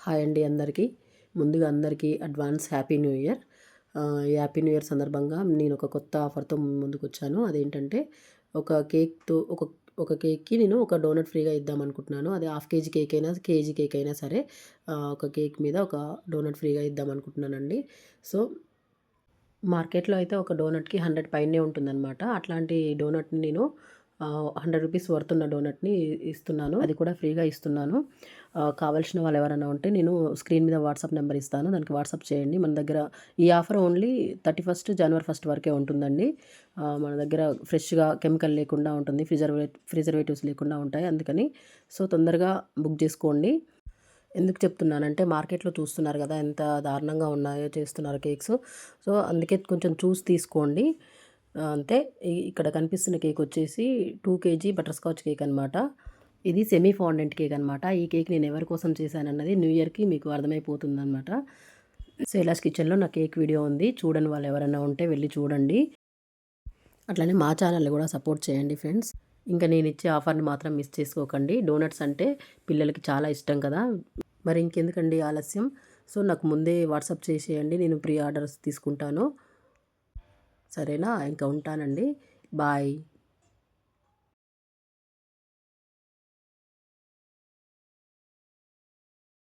Hi అండి అందరికీ. ముందుగా అందరికీ అడ్వాన్స్ హ్యాపీ న్యూ ఇయర్. ఈ హ్యాపీ న్యూ ఇయర్ సందర్భంగా నేను ఒక కొత్త ఆఫర్‌తో ముందుకొచ్చాను. అదేంటంటే ఒక కేక్‌కి నేను ఒక డోనట్ ఫ్రీగా ఇద్దామనుకుంటున్నాను. అది హాఫ్ కేజీ కేక్ అయినా, కేజీ కేక్ అయినా సరే ఒక కేక్ మీద ఒక డోనట్ ఫ్రీగా ఇద్దామనుకుంటున్నానండి. సో, మార్కెట్‌లో అయితే ఒక డోనట్‌కి 100 పైనే ఉంటుందనమాట. అట్లాంటి డోనట్‌ని నేను 100 రూపీస్ వర్త్ ఉన్న డోనట్‌ని ఇస్తున్నాను. అది కూడా ఫ్రీగా ఇస్తున్నాను. కావాల్సిన వాళ్ళు ఎవరైనా ఉంటే నేను స్క్రీన్ మీద వాట్సాప్ నెంబర్ ఇస్తాను. దానికి వాట్సాప్ చేయండి. మన దగ్గర ఈ ఆఫర్ ఓన్లీ 31 జనవరి 1 వరకే ఉంటుందండి. మన దగ్గర ఫ్రెష్‌గా కెమికల్ లేకుండా ఉంటుంది. ప్రిజర్వేటివ్స్ లేకుండా ఉంటాయి. అందుకని తొందరగా బుక్ చేసుకోండి. ఎందుకు చెప్తున్నానంటే మార్కెట్‌లో చూస్తున్నారు కదా! ఎంత దారుణంగా ఉన్నాయో చేస్తున్నారు కేక్స్. అందుకే కొంచెం చూసి తీసుకోండి. అంతే. ఇక్కడ కనిపిస్తున్న కేక్ వచ్చేసి 2 కేజీ బటర్ స్కాచ్ కేక్ అనమాట. ఇది సెమీ ఫాండెంట్ కేక్ అనమాట. ఈ కేక్ నేను ఎవరి కోసం చేశానన్నది న్యూ ఇయర్‌కి మీకు అర్థమైపోతుందనమాట. శైలాష్ కిచెన్‌లో నా కేక్ వీడియో ఉంది. చూడని వాళ్ళు ఎవరైనా ఉంటే వెళ్ళి చూడండి. అట్లనే మా ఛానల్‌ని కూడా సపోర్ట్ చేయండి ఫ్రెండ్స్. ఇంకా నేనిచ్చే ఆఫర్‌ని మాత్రం మిస్ చేసుకోకండి. డోనట్స్ అంటే పిల్లలకి చాలా ఇష్టం కదా! మరి ఇంకెందుకండి ఆలస్యం. నాకు ముందే వాట్సాప్ చేసేయండి. నేను ప్రీ ఆర్డర్స్ తీసుకుంటాను. సరేనా? ఇంకా ఉంటానండి. బాయ్.